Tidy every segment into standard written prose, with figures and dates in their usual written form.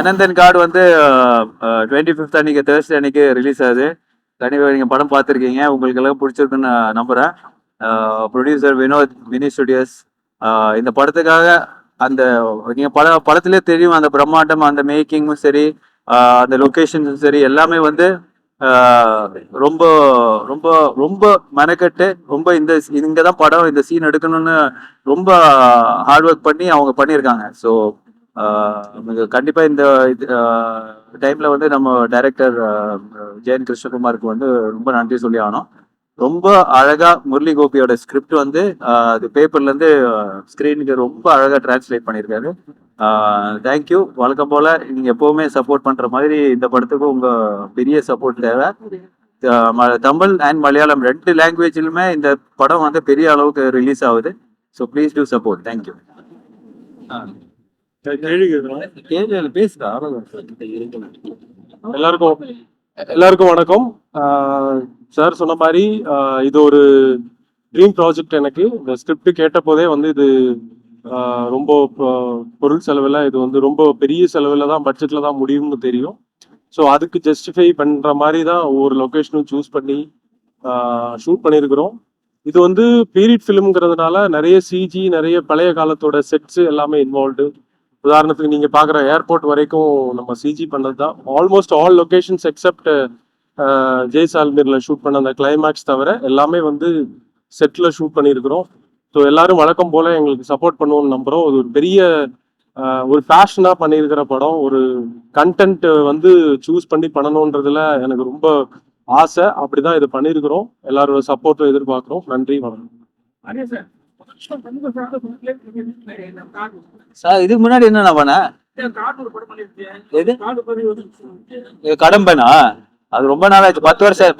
Ananthan card வந்து 25th அன்னைக்கு Thursday அன்னைக்கு ரிலீஸ் ஆகுது. கண்டிப்பாக நீங்கள் படம் பார்த்துருக்கீங்க, உங்களுக்கு எல்லாம் பிடிச்சிருக்குன்னு நான் நம்புகிறேன். Producer Vinoth, Mini Studios. இந்த படத்துக்காக அந்த நீங்கள் படத்துலேயே தெரியும், அந்த பிரம்மாண்டம், அந்த மேக்கிங்கும் சரி, அந்த லொக்கேஷன்ஸும் சரி, எல்லாமே வந்து ரொம்ப ரொம்ப ரொம்ப மெனக்கெட்டு ரொம்ப இங்கே தான் படம், இந்த சீன் எடுக்கணும்னு ரொம்ப ஹார்ட் ஒர்க் பண்ணி அவங்க பண்ணியிருக்காங்க. ஸோ கண்டிப்பா இந்த டைம்ல வந்து நம்ம டைரக்டர் ஜெயன் கிருஷ்ணகுமாருக்கு வந்து ரொம்ப நன்றி சொல்லி ஆனோம். ரொம்ப அழகா முரளி கோபியோட ஸ்கிரிப்ட் வந்து அது பேப்பர்ல இருந்து ஸ்கிரீனுக்கு ரொம்ப அழகா டிரான்ஸ்லேட் பண்ணியிருக்காரு. தேங்க்யூ. வழக்கம் போல நீங்க எப்பவுமே சப்போர்ட் பண்ற மாதிரி இந்த படத்துக்கு உங்க பெரிய சப்போர்ட் தேவை. தமிழ் அண்ட் மலையாளம் 2 லாங்குவேஜ்லுமே இந்த படம் வந்து பெரிய அளவுக்கு ரிலீஸ் ஆகுது. So please do support. Thank you. எல்லாருக்கும் வணக்கம். சார் சொன்ன மாதிரி இது ஒரு ட்ரீம் ப்ராஜெக்ட். எனக்கு இந்த ஸ்கிரிப்ட் கேட்ட போதே வந்து இது ரொம்ப பொருள் செலவில், இது வந்து ரொம்ப பெரிய செலவில் தான், பட்ஜெட்டில் தான் முடியும்னு தெரியும். ஸோ அதுக்கு ஜஸ்டிஃபை பண்ணுற மாதிரி தான் ஒவ்வொரு லொக்கேஷனும் சூஸ் பண்ணி ஷூட் பண்ணியிருக்கிறோம். இது வந்து பீரியட் ஃபிலிம்ங்கிறதுனால நிறைய சிஜி, நிறைய பழைய காலத்தோட செட்ஸ் எல்லாமே இன்வால்வ்டு. உதாரணத்துக்கு நீங்கள் பார்க்குற ஏர்போர்ட் வரைக்கும் நம்ம சிஜி பண்ணது தான். ஆல்மோஸ்ட் ஆல் லொக்கேஷன்ஸ் எக்ஸப்ட் ஜெய்சால்மீரில் ஷூட் பண்ண அந்த கிளைமேக்ஸ் தவிர எல்லாமே வந்து செட்டில் ஷூட் பண்ணியிருக்கிறோம். ஸோ எல்லாரும் வழக்கம் போல் எங்களுக்கு சப்போர்ட் பண்ணுவோம்னு நம்புகிறோம். அது ஒரு பெரிய ஒரு பேஷனாக பண்ணியிருக்கிற படம். ஒரு கண்டென்ட் வந்து சூஸ் பண்ணி பண்ணணுன்றதுல எனக்கு ரொம்ப ஆசை. அப்படிதான் இது பண்ணியிருக்கிறோம். எல்லாரோட சப்போர்ட்டும் எதிர்பார்க்குறோம். நன்றி, வணக்கம். சார் இதுக்கு முன்னாடி என்ன பண்ண கடம்பனா? அது ரொம்ப நாள் ஆச்சு. 10 வருஷம்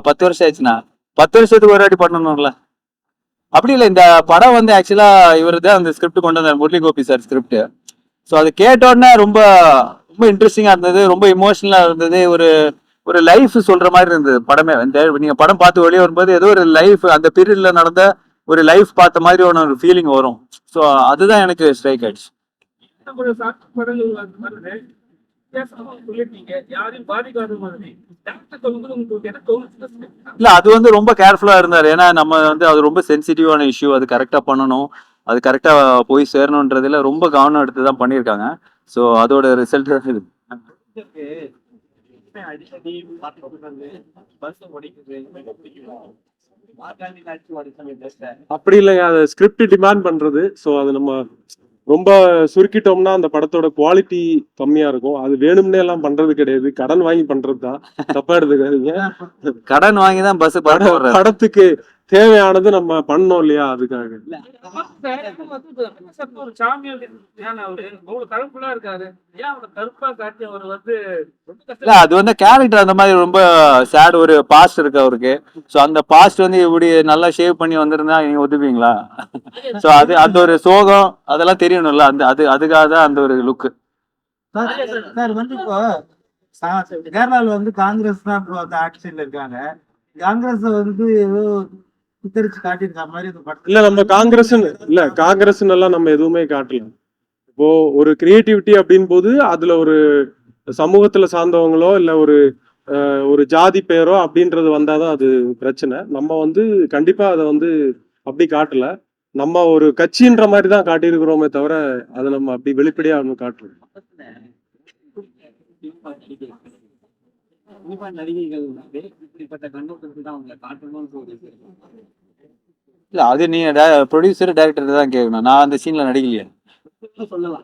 10 வருஷம் ஆச்சுண்ணா. 10 வருஷத்துக்கு ஒரு வாட்டி பண்ணணும்ல. அப்படி இல்லை, இந்த படம் வந்து ஆக்சுவலா இவர் தான் அந்த ஸ்கிரிப்ட் கொண்டு வந்தார், Murali Gopi sir script. So அது கேட்டோடனே ரொம்ப ரொம்ப இன்ட்ரெஸ்டிங்கா இருந்தது, ரொம்ப இமோஷனலா இருந்தது. ஒரு லைஃப் சொல்ற மாதிரி இருந்தது படமே. நீங்க படம் பார்த்து வெளியே வரும்போது ஏதோ ஒரு லைஃப், அந்த பீரியட்ல நடந்த ஒரு லைஃப் பார்த்த மாதிரி ஒரு ஃபீலிங் வரும். ஸோ அதுதான் எனக்கு ஸ்ட்ரைக் ஆயிடுச்சு. இல்ல, அது வந்து ரொம்ப கேர்ஃபுல்லா இருந்தாரு. ஏன்னா நம்ம வந்து அது ரொம்ப சென்சிட்டிவான இஷ்யூ, அது கரெக்டா பண்ணணும், அது கரெக்டா போய் சேரணும்ன்றதுல ரொம்ப கவனம் எடுத்து தான் பண்ணியிருக்காங்க. ஸோ அதோட ரிசல்ட் தான் இது. அப்படி இல்லைங்க, அதை ஸ்கிரிப்ட் டிமாண்ட் பண்றது. ஸோ அது நம்ம ரொம்ப சுருக்கிட்டோம்னா அந்த படத்தோட குவாலிட்டி கம்மியா இருக்கும். அது வேணும்னே எல்லாம் பண்றது கிடையாது, கடன் வாங்கி பண்றது தான். தப்பா எடுத்துக்காதீங்க. கடன் வாங்கி தான் பஸ் படத்துக்கு தேவையானது நம்ம பண்ணோம் இல்லையா, அதுக்காக. அது வந்து கேரக்டர் அந்த மாதிரி ரொம்ப சேட், ஒரு பாஸ்ட் இருக்கு அவருக்கு. சோ அந்த பாஸ்ட் வந்து இப்படி நல்லா ஷேவ் பண்ணி வந்திருந்தா நீங்க ஒத்துப்பீங்களா? சோ அது அந்த ஒரு சோகம் அதெல்லாம் தெரியணும்ல, அதுக்காக தான் அந்த ஒரு லுக். சார் வந்து இப்போ கேரளாவில் வந்து காங்கிரஸ் தான் ஆட்சியில் இருக்காங்க. காங்கிரஸ் வந்து ஏதோ சித்தரிச்சு காட்டியிருக்க மாதிரி இல்ல, நம்ம காங்கிரஸ் எல்லாம் நம்ம எதுவுமே காட்டல. இப்போ ஒரு கிரியேட்டிவிட்டி அப்படின் போது அதுல ஒரு சமூகத்துல சார்ந்தவங்களோ இல்ல ஒரு ஜாதி பேரோ அப்படின்றது வந்தாதான் அது பிரச்சனை. நம்ம வந்து கண்டிப்பா அதை வந்து அப்படி காட்டல. நம்ம ஒரு கட்சின்ற மாதிரி தான் காட்டியிருக்கிறோமே தவிர அதை நம்ம அப்படி வெளிப்படையா ஒன்றும் காட்டல. இல்ல, அது நீங்க ப்ரொடியூசர் டைரக்டர் தான் கேட்கணும். நான் அந்த சீன்ல நடிக்கலையே. சொல்லலாம்.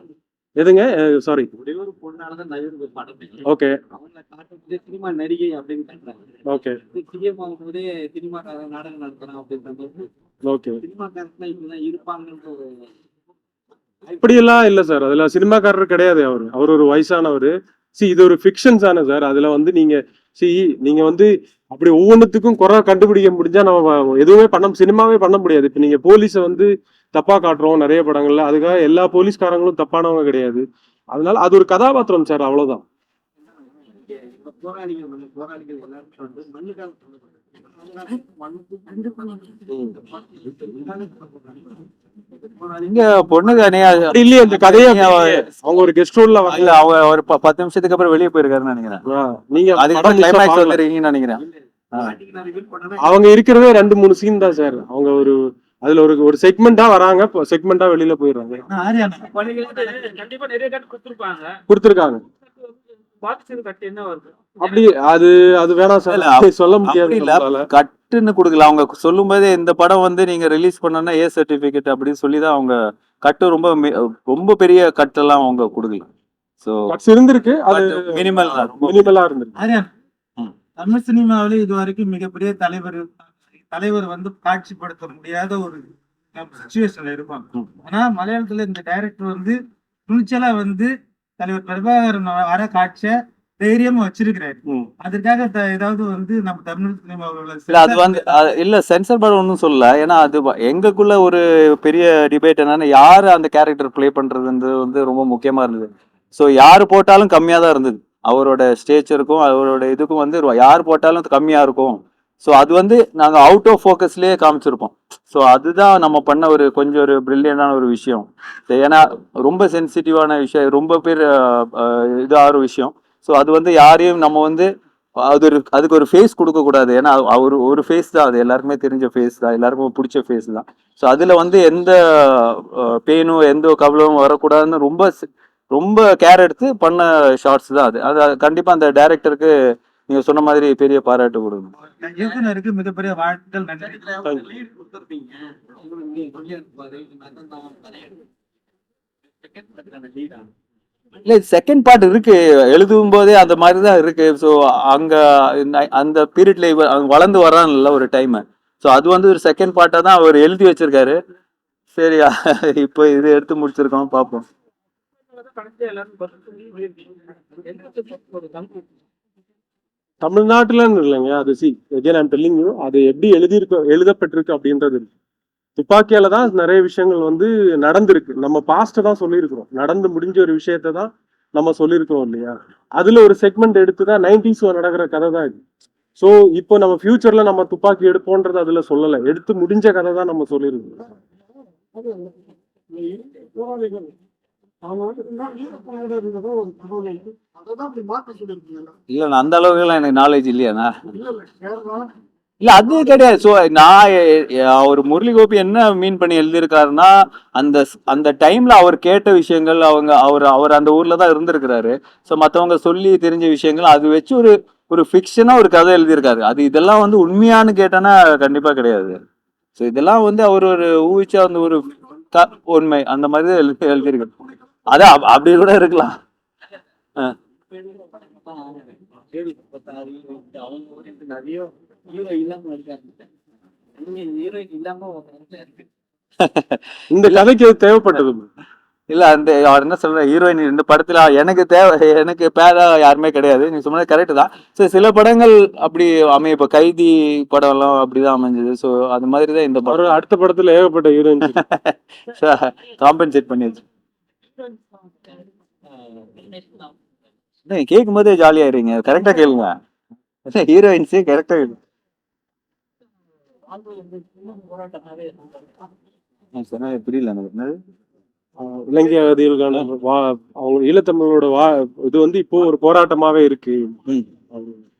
எதுங்க? சாரி. ஒரு பொண்ணாலதான் நடிகர் படம். ஓகே. அவங்க காட்டுறது சினிமா நடிகை அப்படின்னு காட்டுறாங்க. ஓகே. சிஎம் ஆகும்போதே சினிமா நாடகம் நடத்தலாம் அப்படின்ற மாதிரி. ஓகே. சினிமாக்காரங்க இப்படிதான் இருப்பாங்கன்ற ஒரு இப்படியெல்லாம் இல்ல சார். அதுல சினிமாக்காரர் கிடையாது. அவர் ஒரு வயசானவர். இது ஒரு ஃபிக்ஷன் தானே சார். அதுல வந்து நீங்க வந்து அப்படி ஒவ்வொன்றுத்துக்கும் குறை கண்டுபிடிக்க முடிஞ்சா நம்ம எதுவுமே சினிமாவே பண்ண முடியாது. இப்ப நீங்க போலீஸை வந்து தப்பா காட்டுறோம் நிறைய படங்கள்ல, அதுக்காக எல்லா போலீஸ்காரங்களும் தப்பானவங்க கிடையாது. அதனால அது ஒரு கதாபாத்திரம் சார், அவ்வளவுதான். போராளிகள் எல்லாருமே வந்து மண்ணுக்காக இங்க பொண்ணுங்க அப்படி இல்லையே இந்த கதையை அவங்க ஒரு கெஸ்ட் ரோல்ல இல்ல அவங்க ஒரு 10 நிமிஷத்துக்கு அப்புறம் வெளியே போயிருக்காருன்னு நினைக்கிறேன். நீங்க அதுக்கு படம் முழுசா கிளைமேக்ஸ் பார்க்கல. வந்துருக்கீங்கன்னு நினைக்கிறேன். அவங்க இருக்கிறதே 2-3 சீன் தான் சார். அவங்க அதுல ஒரு செக்மெண்டா வராங்க, செக்மெண்டா வெளியில போயிடுறாங்க. கண்டிப்பா நிறைய கட்டு கொடுத்துருக்காங்க. என்ன வருது அப்படி அது வேணாம் சார், சொல்ல முடியாது. அப்படி இல்ல, கட்டுன்னு கொடுக்கல. அவங்க சொல்லும் போதே இந்த படம் வந்து நீங்க ரிலீஸ் பண்ணனா ஏ சர்டிபிகேட் அப்படின்னு சொல்லிதான் அவங்க கட்டு ரொம்ப பெரிய கட்டெல்லாம் அவங்க கொடுக்கல. சோ கட்ஸ் இருந்திருக்கு, அது மினிமலா இருந்திருக்கு. ஆரியான் தமிழ் சினிமாவில இது வரைக்கும் மிகப்பெரிய தலைவர் வந்து காட்சிப்படுத்த முடியாத ஒரு சுச்சுவேஷன்ல இருப்பாங்க. ஆனா மலையாளத்துல இந்த டைரக்டர் வந்து துணிச்சலா வந்து தலைவர் பிரபாகரன் வர காட்சிய தைரியமா வச்சிருக்கிறாரு. அதற்காக ஏதாவது வந்து நம்ம தமிழ் சினிமாவில் இல்ல அது வந்து இல்ல சென்சர் போர்டு ஒன்றும் சொல்லல. ஏன்னா அது எங்களுக்குள்ள ஒரு பெரிய டிபேட் என்னன்னா யாரு அந்த கேரக்டர் பிளே பண்றதுன்றது வந்து ரொம்ப முக்கியமா இருந்தது. ஸோ யாரு போட்டாலும் கம்மியா தான் இருந்தது. அவரோட ஸ்டேச்சருக்கும் அவரோட இதுக்கும் வந்து யார் போட்டாலும் கம்மியா இருக்கும். ஸோ அது வந்து நாங்கள் அவுட் ஆஃப் ஃபோக்கஸ்லேயே காமிச்சிருப்போம். ஸோ அதுதான் நம்ம பண்ண கொஞ்சம் ஒரு பிரில்லியண்டான ஒரு விஷயம். ஏன்னா ரொம்ப சென்சிட்டிவான விஷயம், ரொம்ப பேர் இதாகிற விஷயம். ஸோ அது வந்து யாரையும் நம்ம வந்து அதுக்கு ஒரு ஃபேஸ் கொடுக்கக்கூடாது. ஏன்னா ஒரு ஃபேஸ் தான், அது எல்லாருக்குமே தெரிஞ்ச ஃபேஸ் தான், எல்லாருக்கும் பிடிச்ச ஃபேஸ் தான். ஸோ அதில் வந்து எந்த பெயினும் எந்த கவலையும் வரக்கூடாதுன்னு ரொம்ப கேர் எடுத்து பண்ண ஷார்ட்ஸ் தான் அது. அது கண்டிப்பாக அந்த டைரக்டருக்கு நீங்க சொன்ன மாதிரி பெரிய பாராட்டு கொடுங்க. இயக்குனருக்கு மிகப்பெரிய வாழ்த்துக்கள். இல்ல செகண்ட் பார்ட் இருக்கு, எழுதும் போதே அந்த மாதிரி தான் இருக்கு. ஸோ அங்க அந்த பீரியட்ல வளர்ந்து வரான்ல ஒரு டைம். ஸோ அது வந்து ஒரு செகண்ட் பார்ட்டா தான் அவர் எழுதி வச்சிருக்காரு. சரி இப்போ இது எடுத்து முடிச்சிருக்கோம், பார்ப்போம். தமிழ்நாட்டுலன்னு இல்லைங்க, அது அது எப்படி எழுதப்பட்டிருக்கு அப்படின்றது இருக்கு. துப்பாக்கியால தான் நிறைய விஷயங்கள் வந்து நடந்திருக்கு. நம்ம பாஸ்ட தான் சொல்லியிருக்கிறோம், நடந்து முடிஞ்ச ஒரு விஷயத்த தான் நம்ம சொல்லியிருக்கிறோம் இல்லையா. அதுல ஒரு செக்மெண்ட் எடுத்துதான் 90s நடக்கிற கதை தான் இது. ஸோ இப்போ நம்ம ஃபியூச்சர்ல நம்ம துப்பாக்கி எடுப்போன்றது அதுல சொல்லலை, எடுத்து முடிஞ்ச கதை தான் நம்ம சொல்லியிருக்கோம். இல்ல அந்த அளவுக்கு எல்லாம் எனக்கு நாலேஜ் இல்லையாண்ணா. இல்ல அது கிடையாது. ஸோ நான் அவர் முரளி கோபி என்ன மீன் பண்ணி எழுதியிருக்காருன்னா அந்த டைம்ல அவர் கேட்ட விஷயங்கள், அவர் அந்த ஊர்ல தான் இருந்திருக்கிறாரு. ஸோ மற்றவங்க சொல்லி தெரிஞ்ச விஷயங்கள் அது வச்சு ஒரு ஃபிக்ஷனா ஒரு கதை எழுதியிருக்காரு. அது இதெல்லாம் வந்து உண்மையானு கேட்டேன்னா கண்டிப்பா கிடையாது. ஸோ இதெல்லாம் வந்து அவர் ஊகிச்சா வந்து ஒரு உண்மை அந்த மாதிரி தான் எழுதியிருக்காரு. அதான் அப்படி கூட இருக்கலாம். இந்த கதைக்கு தேவைப்பட்டது இல்ல அவர் என்ன சொல்ற, ஹீரோயின் இந்த படத்துல எனக்கு பேரா யாருமே கிடையாது. நீங்க சொன்னது கரெக்ட் தான். சோ சில படங்கள் அப்படி அமைய, இப்ப கைதி படம் எல்லாம் அப்படிதான் அமைஞ்சது. சோ அது மாதிரிதான் இந்த படம். அடுத்த படத்துல ஏகப்பட்ட ஹீரோயின் காம்பன்சேட் பண்ணியாச்சு. கேட்கும் போதே ஜாலியா இருங்க, கரெக்டா கேளுங்க. ஹீரோயின்ஸே கரெக்டா கேளுங்க. புரியல எனக்கு என்னது. இலங்கை அகதிகளுக்கான அவங்க ஈழத்தமிழோட இது வந்து இப்போ ஒரு போராட்டமாவே இருக்கு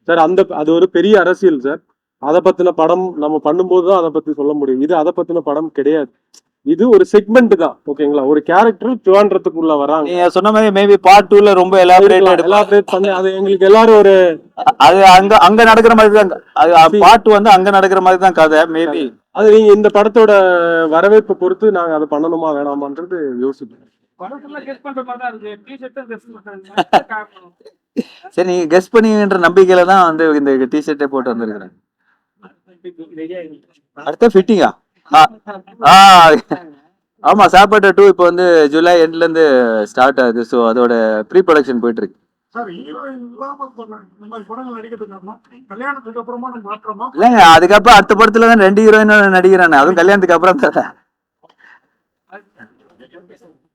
சார். அது ஒரு பெரிய அரசியல் சார். அதை பத்தின படம் நம்ம பண்ணும்போதுதான் அதை பத்தி சொல்ல முடியும். இது அதை பத்தின படம் கிடையாது, இது ஒரு செக்மெண்ட் தான். ஓகேங்களா, ஒரு கேரக்டர் திருவாண்டத்துக்குள்ள வராங்க. நீங்க சொன்ன மாதிரி மேபி பார்ட் 2ல ரொம்ப எலாபரேட் பண்ணி அது எங்களுக்கு எல்லாரும் ஒரு அது அங்க நடக்கிற மாதிரி தான். பார்ட் வந்து அங்க நடக்கிற மாதிரி தான் கதை. மேபி அது நீங்க இந்த படத்தோட வரவேற்பை பொறுத்து நாங்க அதை பண்ணணுமா வேணாமான்றது யோசிப்போம். சரி, நீங்க கெஸ் பண்ணுவீங்கன்ற நம்பிக்கையில தான் வந்து இந்த டிஷர்ட்டே போட்டு வந்திருக்கிறேன். அடுத்த ஃபிட்டிங்கா? ஆமா, சாப்பாடு 2 இப்போ வந்து ஜூலை எண்ட்ல இருந்து ஸ்டார்ட் ஆகுது. ஸோ அதோட ப்ரீ ப்ரொடக்ஷன் போயிட்டு இருக்கு. இல்லைங்க, அதுக்கப்புறம் அடுத்த படத்துல தான் 2 ஹீரோயின் நடிக்கிறானே, அதுவும் கல்யாணத்துக்கு அப்புறம் தான்.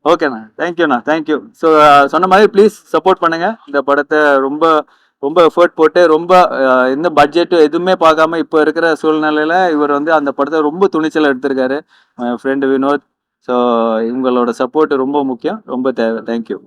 ஓகேண்ணா, தேங்க்யூண்ணா, தேங்க்யூ. ஸோ சொன்ன மாதிரி ப்ளீஸ் சப்போர்ட் பண்ணுங்க இந்த படத்தை. ரொம்ப ரொம்ப எஃபர்ட் போட்டு ரொம்ப எந்த பட்ஜெட் எதுவுமே பார்க்காம இப்போ இருக்கிற சூழ்நிலையில இவர் வந்து அந்த படத்தை ரொம்ப துணிச்சல் எடுத்திருக்காரு ஃப்ரெண்டு வினோத். ஸோ இவங்களோட சப்போர்ட் ரொம்ப முக்கியம், ரொம்ப தேவை. தேங்க்யூ.